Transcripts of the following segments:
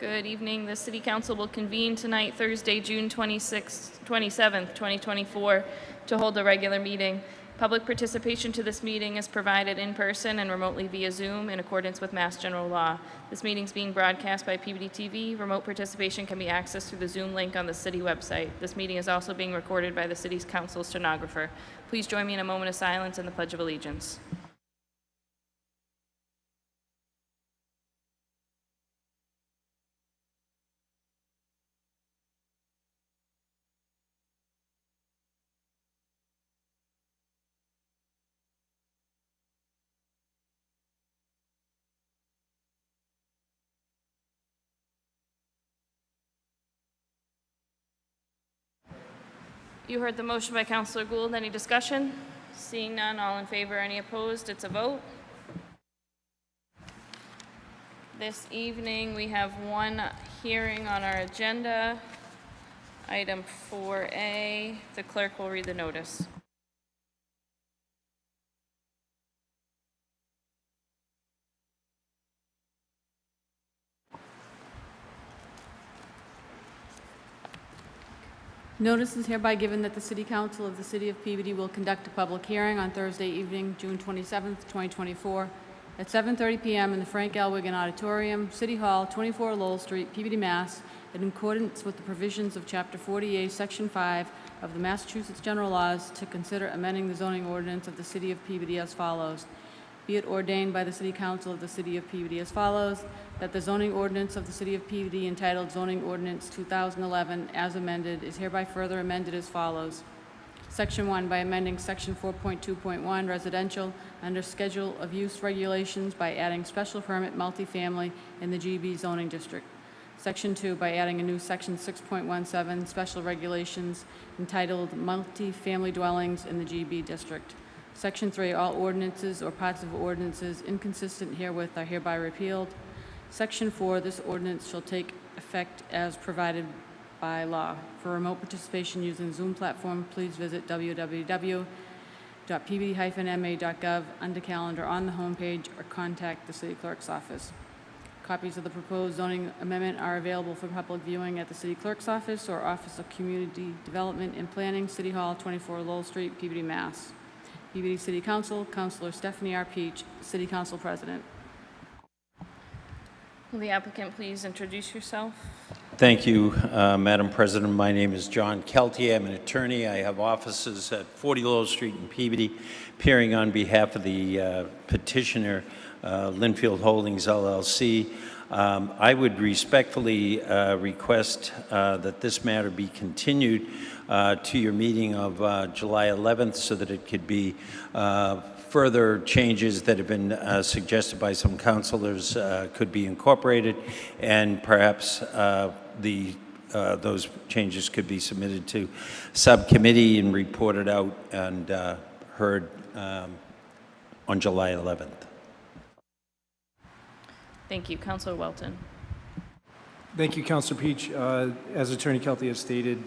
Good evening. The City Council will convene tonight, Thursday, June 27th, 2024, to hold a regular meeting. Public participation to this meeting is provided in person and remotely via Zoom in accordance with Mass General Law. This meeting is being broadcast by Peabody TV. Remote participation can be accessed through the Zoom link on the City website. This meeting is also being recorded by the City's Council stenographer. Please join me in a moment of silence and the Pledge of Allegiance. You heard the motion by Councilor Gould. Any discussion? Seeing none, all in favor, any opposed? It's a vote. This evening, we have one hearing on our agenda. Item 4A. The clerk will read the notice. Notice is hereby given that the City Council of the City of Peabody will conduct a public hearing on Thursday evening, June 27th, 2024, at 7:30 p.m. in the Frank L. Wigan Auditorium, City Hall, 24 Lowell Street, Peabody, Mass., in accordance with the provisions of Chapter 48, Section 5 of the Massachusetts General Laws, to consider amending the zoning ordinance of the City of Peabody as follows. Be it ordained by the City Council of the City of Peabody as follows, that the zoning ordinance of the City of Peabody entitled Zoning Ordinance 2011 as amended is hereby further amended as follows. Section 1, by amending Section 4.2.1 residential under Schedule of Use regulations by adding special permit multifamily in the GB zoning district. Section 2, by adding a new Section 6.17 special regulations entitled multifamily dwellings in the GB district. Section 3, all ordinances or parts of ordinances inconsistent herewith are hereby repealed. Section 4, this ordinance shall take effect as provided by law. For remote participation using the Zoom platform, please visit www.pbd-ma.gov under calendar on the homepage or contact the City Clerk's office. Copies of the proposed zoning amendment are available for public viewing at the City Clerk's office or Office of Community Development and Planning, City Hall, 24 Lowell Street, Peabody, Mass. Peabody City Council, Councilor Stephanie R. Peach, City Council President. Will the applicant please introduce yourself? Thank you, Madam President. My name is John Kelty. I'm an attorney. I have offices at 40 Lowell Street in Peabody, appearing on behalf of the petitioner, Linfield Holdings, LLC. I would respectfully request that this matter be continued to your meeting of July 11th so that it could be further changes that have been suggested by some councilors could be incorporated, and perhaps those changes could be submitted to subcommittee and reported out and heard on July 11th. Thank you. Councilor Welton. Thank you, Councilor Peach. As Attorney Kelty has stated,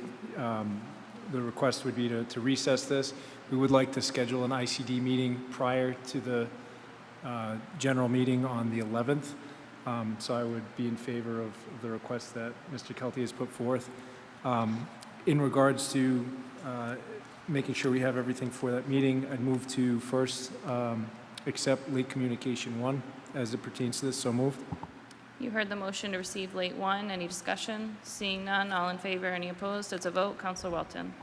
the request would be to recess this. We would like to schedule an ICD meeting prior to the general meeting on the 11th. So I would be in favor of the request that Mr. Kelty has put forth. In regards to making sure we have everything for that meeting, I'd move to first accept late communication 1 as it pertains to this. So moved. You heard the motion to receive late 1. Any discussion? Seeing none, all in favor, any opposed? It's a vote. Councilor Welton.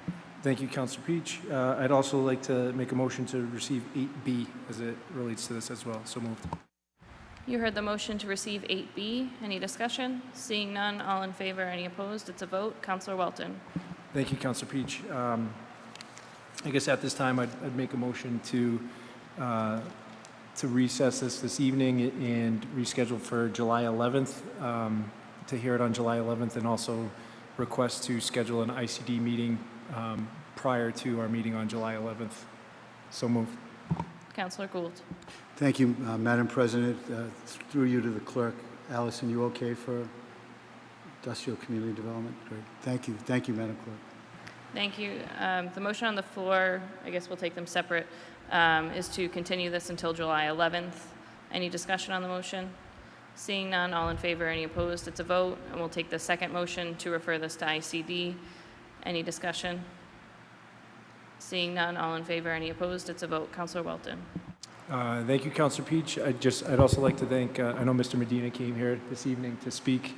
Thank you, Councilor Peach. I'd also like to make a motion to receive 8B as it relates to this as well. So moved. You heard the motion to receive 8B. Any discussion? Seeing none, all in favor, any opposed? It's a vote. Councilor Welton. Thank you, Councilor Peach. I guess at this time I'd make a motion to recess this evening and reschedule for July 11th, to hear it on July 11th, and also request to schedule an ICD meeting prior to our meeting on July 11th. So moved. Councilor Gould. Thank you, Madam President. Through you to the clerk. Allison, you okay for industrial community development? Great. Thank you. Thank you, Madam Clerk. Thank you. The motion on the floor, I guess we'll take them separate, is to continue this until July 11th. Any discussion on the motion? Seeing none, all in favor, any opposed, it's a vote. And we'll take the second motion to refer this to ICD. Any discussion? Seeing none, all in favor, any opposed, it's a vote. Councilor Welton. Thank you, Councilor Peach. I'd also like to thank, I know Mr. Medina came here this evening to speak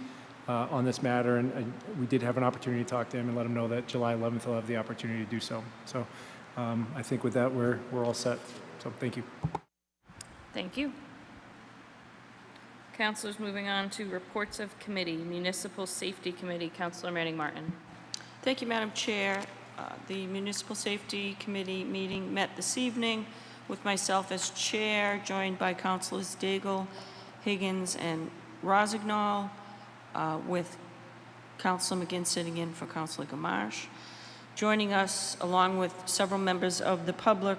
on this matter, and we did have an opportunity to talk to him and let him know that July 11th he'll have the opportunity to do so. So I think with that, we're all set. So thank you. Thank you. Councilors, moving on to reports of committee. Municipal Safety Committee, Councilor Manning Martin. Thank you, Madam Chair. The Municipal Safety Committee meeting met this evening with myself as chair, joined by Councilors Daigle, Higgins, and Rossignol, with Councilor McGinn sitting in for Councilor Gamache. Joining us, along with several members of the public,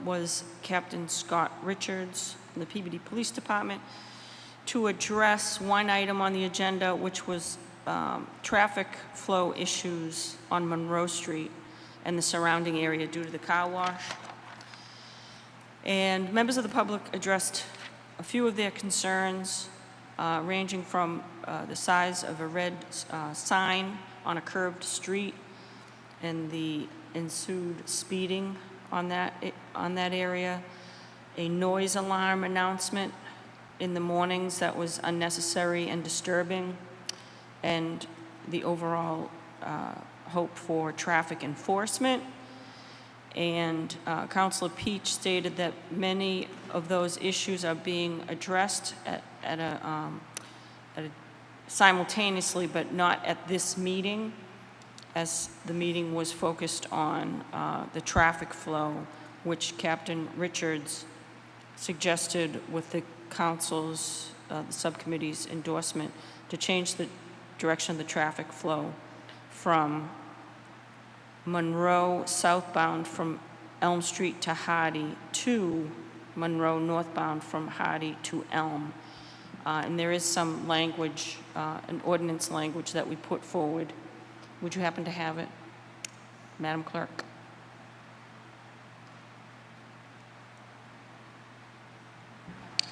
was Captain Scott Richards from the Peabody Police Department to address one item on the agenda, which was traffic flow issues on Monroe Street and the surrounding area due to the car wash. And members of the public addressed a few of their concerns, ranging from the size of a red sign on a curved street and the ensued speeding on that area, a noise alarm announcement in the mornings that was unnecessary and disturbing, and the overall hope for traffic enforcement. And Councilor Peach stated that many of those issues are being addressed at a simultaneously, but not at this meeting, as the meeting was focused on the traffic flow, which Captain Richards suggested with the council's, the subcommittee's endorsement to change the direction of the traffic flow from Monroe southbound from Elm Street to Hardy to Monroe northbound from Hardy to Elm. And there is some language, an ordinance language that we put forward. Would you happen to have it, Madam Clerk?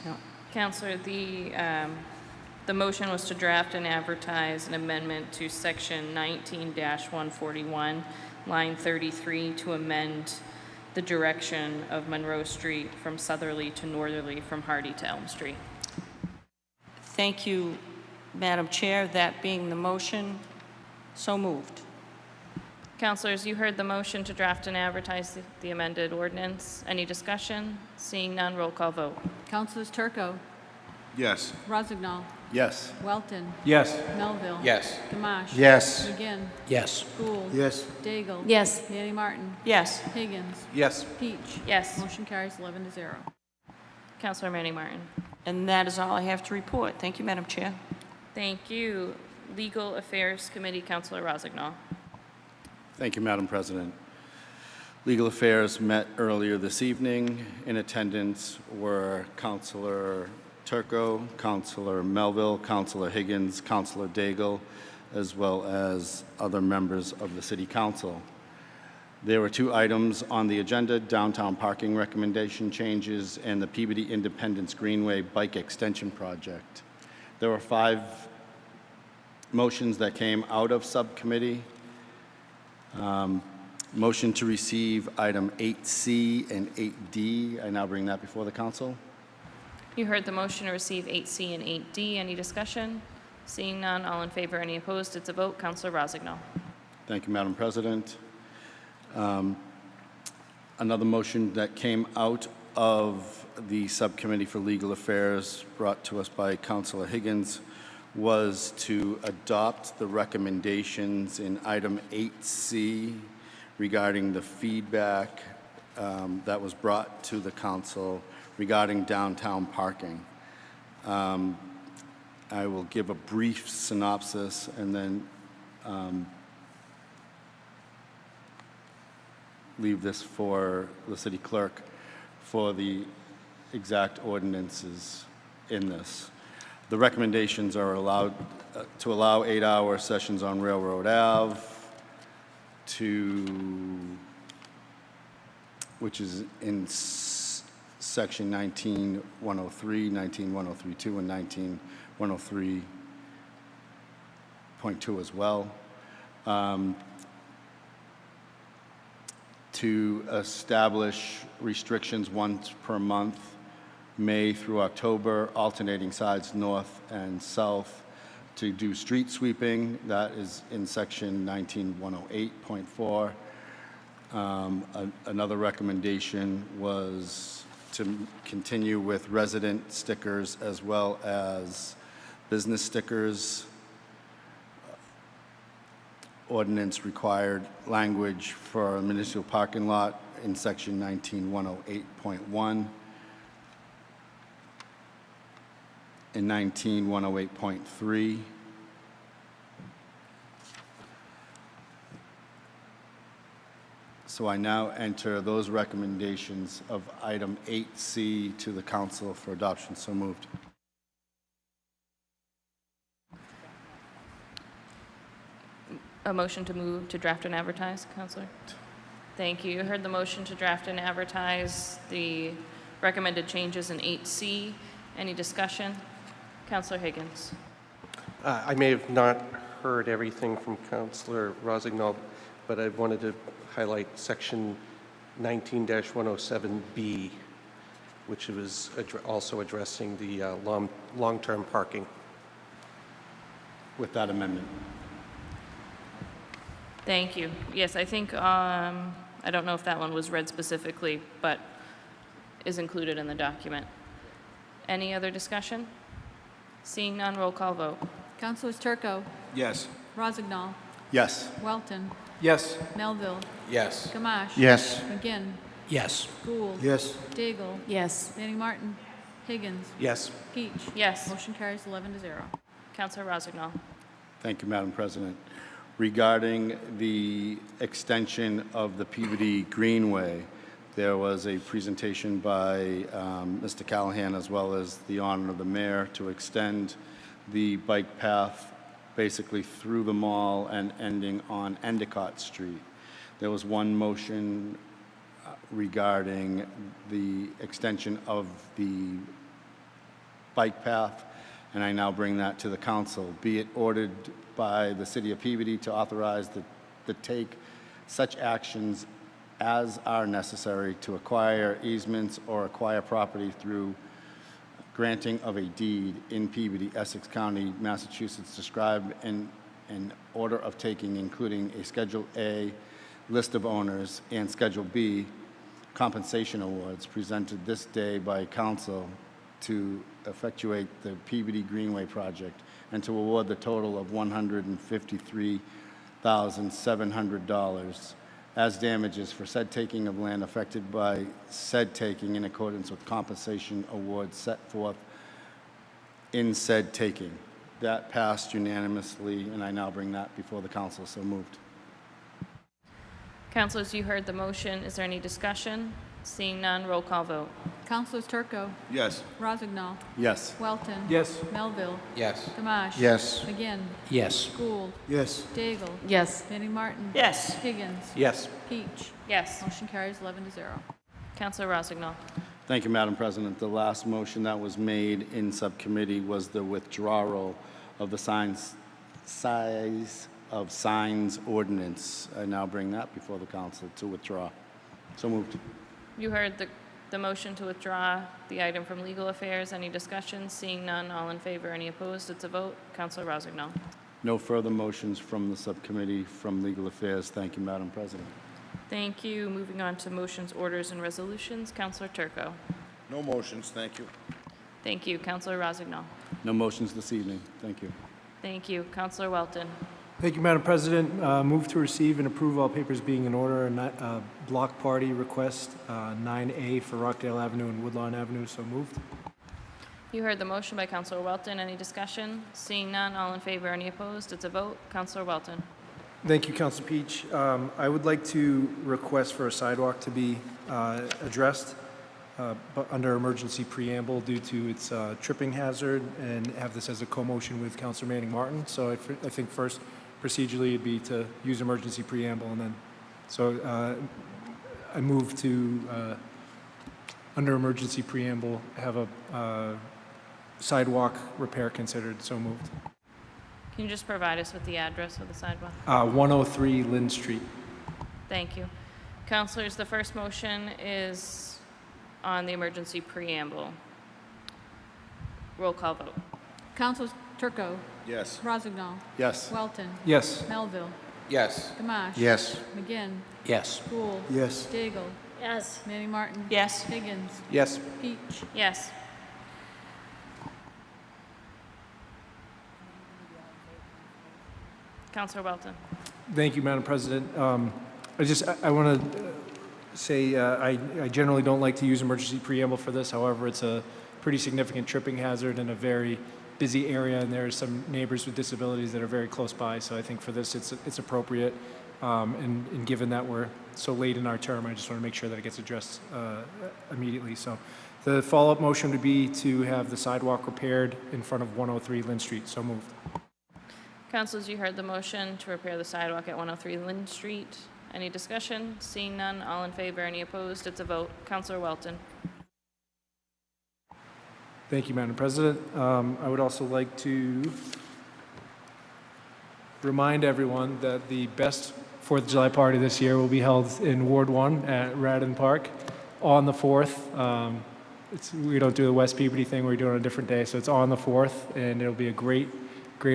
No. Councilor, the motion was to draft and advertise an amendment to section 19-141, line 33, to amend the direction of Monroe Street from southerly to northerly from Hardy to Elm Street. Thank you, Madam Chair. That being the motion, so moved. Councilors, you heard the motion to draft and advertise the amended ordinance. Any discussion? Seeing none, roll call vote. Councilors Turco, Yes. Rossignol, Yes. Welton, Yes. Melville. Yes. Gamache. Yes. McGinn. Yes. Gould. Yes. Daigle. Yes. Manning Martin. Yes. Higgins. Yes. Peach. Yes. Motion carries 11-0. Councilor Manning Martin. And that is all I have to report. Thank you, Madam Chair. Thank you. Legal Affairs Committee, Councilor Rossignol. Thank you, Madam President. Legal Affairs met earlier this evening. In attendance were Councilor Turco, Councilor Melville, Councilor Higgins, Councilor Daigle, as well as other members of the City Council. There were two items on the agenda: downtown parking recommendation changes and the Peabody Independence Greenway Bike Extension Project. There were 5 motions that came out of subcommittee. Motion to receive item 8C and 8D. I now bring that before the council. You heard the motion to receive 8C and 8D. Any discussion? Seeing none, all in favor, any opposed, it's a vote. Councilor Rossignol. Thank you, Madam President. Another motion that came out of the Subcommittee for Legal Affairs, brought to us by Councilor Higgins, was to adopt the recommendations in item 8C regarding the feedback that was brought to the council regarding downtown parking. I will give a brief synopsis and then leave this for the city clerk for the exact ordinances in this. The recommendations are allowed to allow 8-hour sessions on Railroad Ave, which is in Section 19-103, 19-103-2, and 19-103.2 as well. To establish restrictions once per month, May through October, alternating sides north and south, to do street sweeping. That is in section 19-108.4. Another recommendation was to continue with resident stickers as well as business stickers. Ordinance required language for a municipal parking lot in section 19-108.1 and 19-108.3. So I now enter those recommendations of item 8C to the council for adoption. So moved. A motion to move to draft and advertise, Counselor? Thank you. You heard the motion to draft and advertise the recommended changes in 8C. Any discussion? Counselor Higgins. I may have not heard everything from Councillor Rossignol, but I wanted to highlight section 19-107B, which was also addressing the long-term parking. With that amendment. Thank you. Yes, I think, I don't know if that one was read specifically, but is included in the document. Any other discussion? Seeing none, roll call vote. Councilors Turco, Yes. Rossignol, Yes. Welton, Yes. Melville, Yes. Gamache. Yes. McGinn, Yes. Gould. Yes. Daigle. Yes. Manning Martin. Higgins. Yes. Peach. Yes. Motion carries 11-0. Counselor Rossignol. Thank you, Madam President. Regarding the extension of the Peabody Greenway, there was a presentation by Mr. Callahan as well as the honor of the mayor to extend the bike path basically through the mall and ending on Endicott Street. There was one motion regarding the extension of the bike path, and I now bring that to the council. Be it ordered by the city of Peabody to authorize the take such actions as are necessary to acquire easements or acquire property through granting of a deed in Peabody, Essex County, Massachusetts, described in an order of taking, including a Schedule A list of owners and Schedule B compensation awards presented this day by council to effectuate the Peabody Greenway project and to award the total of $153,700 as damages for said taking of land affected by said taking in accordance with compensation awards set forth in said taking. That passed unanimously, and I now bring that before the council. So moved. Councilors, you heard the motion. Is there any discussion? Seeing none, roll call vote. Councilors Turco, Yes. Rossignol, Yes. Welton. Yes. Melville. Yes. Gamache. Yes. McGinn. Yes. Gould. Yes. Daigle. Yes. Manning Martin. Yes. Higgins. Yes. Peach. Yes. Motion carries 11-0. Counselor Rossignol. Thank you, Madam President. The last motion that was made in subcommittee was the withdrawal of the size of signs ordinance. I now bring that before the council to withdraw. So moved. You heard the motion to withdraw the item from legal affairs. Any discussion? Seeing none, all in favor, any opposed? It's a vote. Counselor Rossignol. No further motions from the subcommittee from legal affairs. Thank you, Madam President. Thank you. Moving on to motions, orders, and resolutions. Counselor Turco. No motions, thank you. Thank you. Counselor Rossignol. No motions this evening. Thank you. Thank you. Counselor Welton. Thank you, Madam President. Move to receive and approve all papers being in order. Block party request 9A for Rockdale Avenue and Woodlawn Avenue. So moved. You heard the motion by Counselor Welton. Any discussion? Seeing none, all in favor, any opposed? It's a vote. Counselor Welton. Thank you, Council Peach. I would like to request for a sidewalk to be addressed but under emergency preamble due to its tripping hazard, and have this as a co-motion with Councilor Manning Martin. So I think first procedurally it'd be to use emergency preamble, and then so I move to under emergency preamble, have a sidewalk repair considered. So moved. Can you just provide us with the address of the sidewalk? 103 Lynn Street. Thank you. Councilors, the first motion is on the emergency preamble. Roll call vote. Councilors Turco, Yes. Rossignol, Yes. Welton, Yes. Melville, Yes. Gamache. Yes. McGinn, Yes. Gould, Yes. Daigle, Yes. Manning Martin. Yes. Higgins, Yes. Peach. Yes. Councilor Welton. Thank you, Madam President. I want to say I generally don't like to use emergency preamble for this. However, it's a pretty significant tripping hazard in a very busy area, and there are some neighbors with disabilities that are very close by. So I think for this, it's appropriate. And given that we're so late in our term, I just want to make sure that it gets addressed immediately. So the follow-up motion would be to have the sidewalk repaired in front of 103 Lynn Street. So moved. Councilors, you heard the motion to repair the sidewalk at 103 Lynn Street. Any discussion? Seeing none, all in favor, any opposed? It's a vote. Councilor Welton. Thank you, Madam President. I would also like to remind everyone that the best 4th of July party this year will be held in Ward 1 at Radin Park on the 4th. We don't do the West Peabody thing, we do it on a different day, so it's on the 4th, and it'll be a great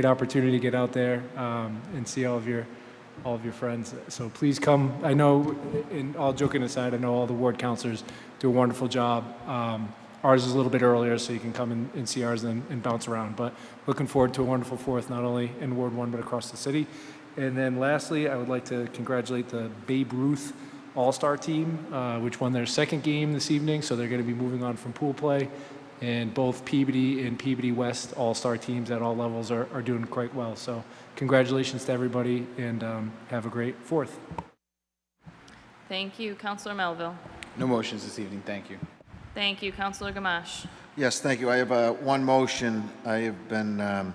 opportunity to get out there and see all of your friends. So please come. I know, and all joking aside, I know all the ward councilors do a wonderful job. Ours is a little bit earlier, so you can come and see ours and bounce around. But looking forward to a wonderful 4th, not only in Ward 1, but across the city. And then lastly, I would like to congratulate the Babe Ruth All-Star team, which won their second game this evening. So they're going to be moving on from pool play. And both Peabody and Peabody West All-Star teams at all levels are doing quite well. So congratulations to everybody, and have a great 4th. Thank you. Councilor Melville. No motions this evening, thank you. Thank you. Councilor Gamache. Yes, thank you. I have one motion. I have been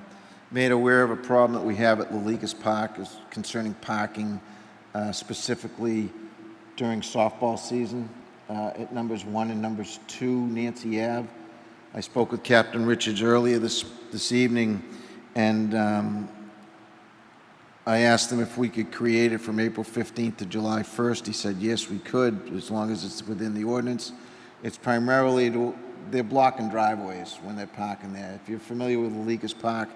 made aware of a problem that we have at Lalikas Park concerning parking, specifically during softball season at numbers 1 and numbers 2 Nancy Ave. I spoke with Captain Richards earlier this evening, and I asked him if we could create it from April 15th to July 1st. He said, yes, we could, as long as it's within the ordinance. It's primarily, they're blocking driveways when they're parking there. If you're familiar with Lalikas Park,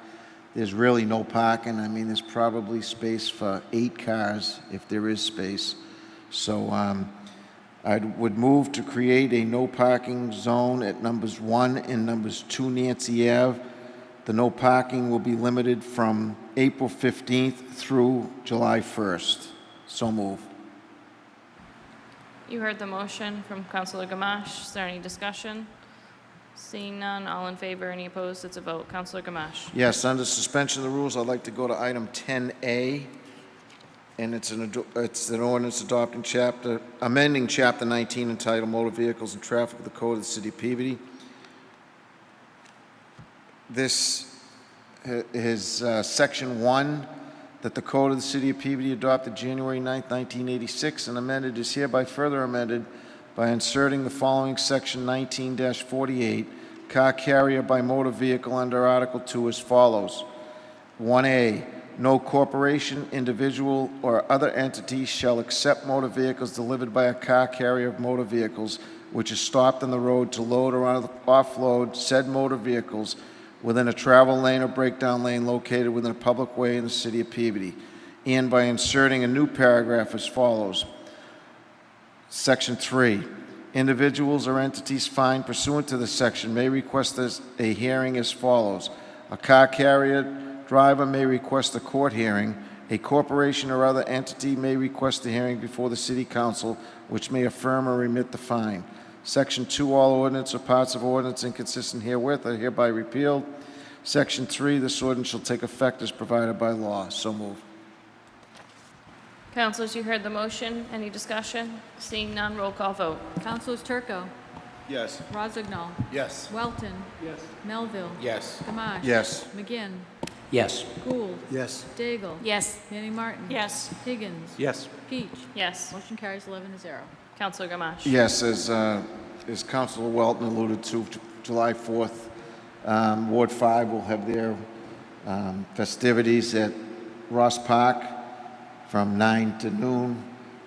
there's really no parking. I mean, there's probably space for 8 cars, if there is space. So I would move to create a no parking zone at numbers 1 and numbers 2 Nancy Ave. The no parking will be limited from April 15th through July 1st. So move. You heard the motion from Councilor Gamache. Is there any discussion? Seeing none, all in favor, any opposed? It's a vote. Councilor Gamache. Yes, under suspension of the rules, I'd like to go to item 10A, and it's an ordinance amending Chapter 19 entitled Motor Vehicles and Traffic of the Code of the City of Peabody. This is Section 1 that the Code of the City of Peabody adopted January 9th, 1986, and amended is hereby further amended by inserting the following Section 19-48, car carrier by motor vehicle under Article 2 as follows. 1A, no corporation, individual, or other entity shall accept motor vehicles delivered by a car carrier of motor vehicles which is stopped on the road to load or offload said motor vehicles within a travel lane or breakdown lane located within a public way in the City of Peabody, and by inserting a new paragraph as follows. Section 3, individuals or entities fined pursuant to this section may request a hearing as follows. A car carrier driver may request a court hearing. A corporation or other entity may request a hearing before the City Council, which may affirm or remit the fine. Section 2, all ordinance or parts of ordinance inconsistent herewith are hereby repealed. Section 3, this ordinance shall take effect as provided by law. So move. Councilors, you heard the motion. Any discussion? Seeing none, roll call vote. Councilors Turco, Yes. Rossignol, Yes. Welton, Yes. Melville, Yes. Gamache. Yes. McGinn, Yes. Gould, Yes. Daigle. Yes. Manning Martin. Yes. Higgins. Yes. Peach. Yes. Motion carries 11-0. Councilor Gamache. Yes, as as Councilor Welton alluded to, July 4th, Ward 5 will have their festivities at Ross Park from 9 to noon.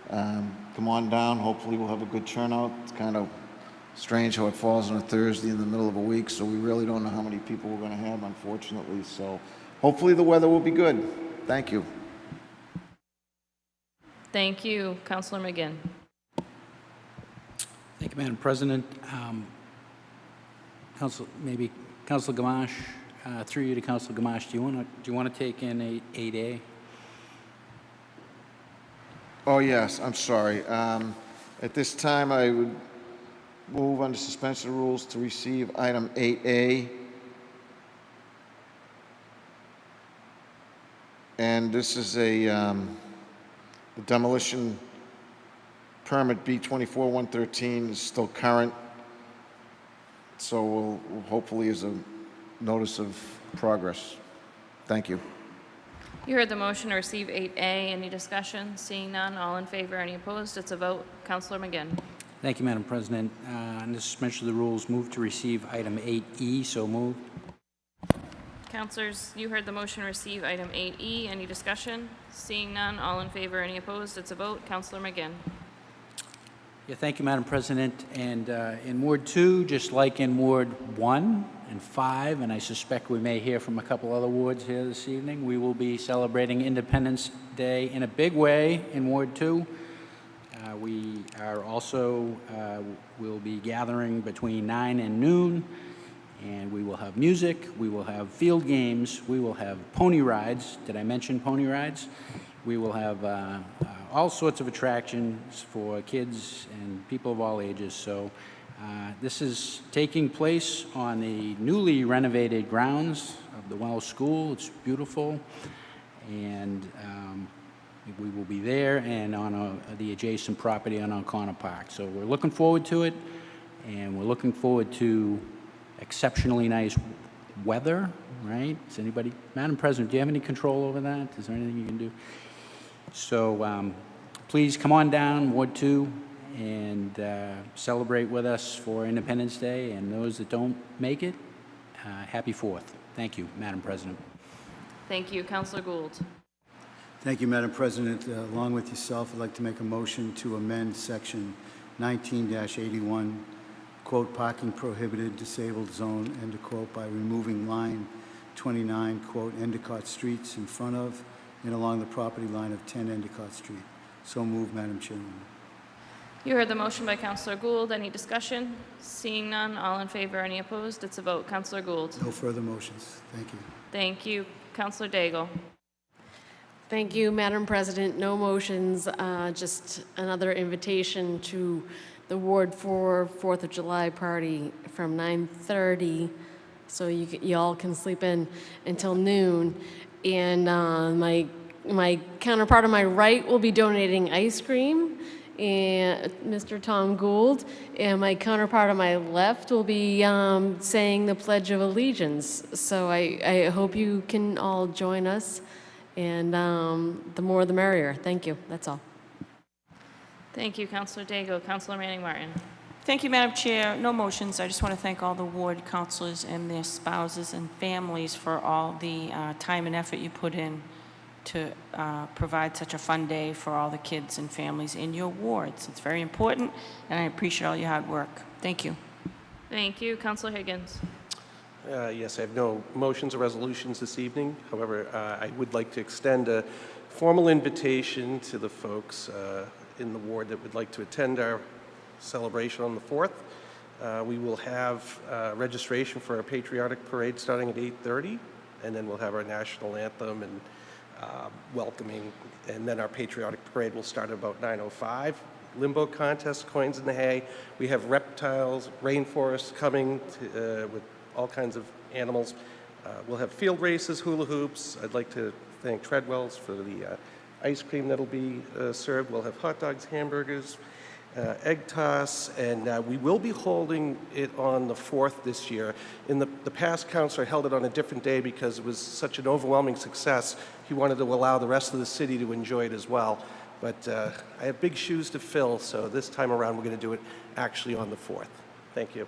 Come on down. Hopefully we'll have a good turnout. It's kind of strange how it falls on a Thursday in the middle of a week, so we really don't know how many people we're going to have, unfortunately. So hopefully the weather will be good. Thank you. Thank you. Councilor McGinn. Thank you, Madam President. Councilor Gamache, through you to Councilor Gamache, do you want to take in 8A? Oh, yes, I'm sorry. At this time, I would move under suspension of rules to receive item 8A. And this is a demolition permit B24-113 is still current. So we'll hopefully is a notice of progress. Thank you. You heard the motion to receive 8A. Any discussion? Seeing none, all in favor, any opposed? It's a vote. Councilor McGinn. Thank you, Madam President. Under suspension of the rules, move to receive item 8E. So moved. Councilors, you heard the motion to receive item 8E. Any discussion? Seeing none, all in favor, any opposed? It's a vote. Councilor McGinn. Yeah, thank you, Madam President. And in Ward 2, just like in Ward 1 and 5, and I suspect we may hear from a couple other wards here this evening, we will be celebrating Independence Day in a big way in Ward 2. We are also will be gathering between 9 and noon, and we will have music, we will have field games, we will have pony rides. Did I mention pony rides? We will have all sorts of attractions for kids and people of all ages. So this is taking place on the newly renovated grounds of the Wells School. It's beautiful, and we will be there and on the adjacent property on O'Connor Park. So we're looking forward to it, and we're looking forward to exceptionally nice weather, right? Is anybody, Madam President, do you have any control over that? Is there anything you can do? So please come on down, Ward 2, and celebrate with us for Independence Day. And those that don't make it, happy 4th. Thank you, Madam President. Thank you. Councilor Gould. Thank you, Madam President. Along with yourself, I'd like to make a motion to amend Section 19-81, quote, parking prohibited, disabled zone, end of quote, by removing line 29, quote, Endicott Streets in front of and along the property line of 10 Endicott Street. So moved, Madam Chairman. You heard the motion by Councilor Gould. Any discussion? Seeing none, all in favor, any opposed? It's a vote. Councilor Gould. No further motions. Thank you. Thank you. Councilor Daigle. Thank you, Madam President. No motions, just another invitation to the Ward 4 4th of July party from 9:30, so you all can sleep in until noon. And my counterpart on my right will be donating ice cream, and Mr. Tom Gould, and my counterpart on my left will be saying the Pledge of Allegiance. So I hope you can all join us, and the more the merrier. Thank you. That's all. Thank you, Councilor Daigle. Councilor Manning Martin. Thank you, Madam Chair. No motions. I just want to thank all the ward councilors and their spouses and families for all the time and effort you put in to provide such a fun day for all the kids and families in your wards. It's very important, and I appreciate all your hard work. Thank you. Thank you. Councilor Higgins. Yes, I have no motions or resolutions this evening. However, I would like to extend a formal invitation to the folks in the ward that would like to attend our celebration on the 4th. We will have registration for our patriotic parade starting at 8:30, and then we'll have our national anthem and welcoming, and then our patriotic parade will start at about 9:05. Limbo contest, coins in the hay. We have reptiles, rainforests coming to, with all kinds of animals. We'll have field races, hula hoops. I'd like to thank Treadwell's for the ice cream that'll be served. We'll have hot dogs, hamburgers, egg toss, and we will be holding it on the 4th this year. In the past, Councilor held it on a different day because it was such an overwhelming success. He wanted to allow the rest of the city to enjoy it as well. But I have big shoes to fill, so this time around, we're going to do it actually on the 4th. Thank you.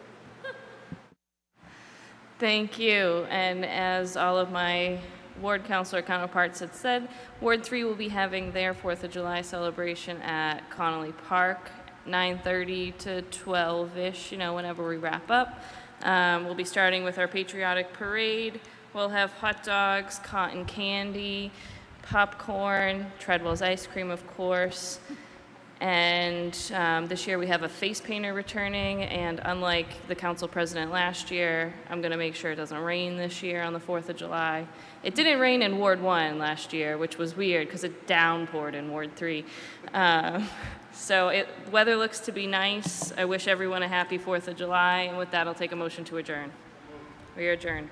Thank you. And as all of my ward councilor counterparts had said, Ward 3 will be having their 4th of July celebration at Connolly Park, 9:30 to 12-ish, whenever we wrap up. We'll be starting with our patriotic parade. We'll have hot dogs, cotton candy, popcorn, Treadwell's ice cream, of course. And this year we have a face painter returning, and unlike the council president last year, I'm going to make sure it doesn't rain this year on the 4th of July. It didn't rain in Ward 1 last year, which was weird because it downpoured in Ward 3. So weather looks to be nice. I wish everyone a happy 4th of July, and with that, I'll take a motion to adjourn. We are adjourned.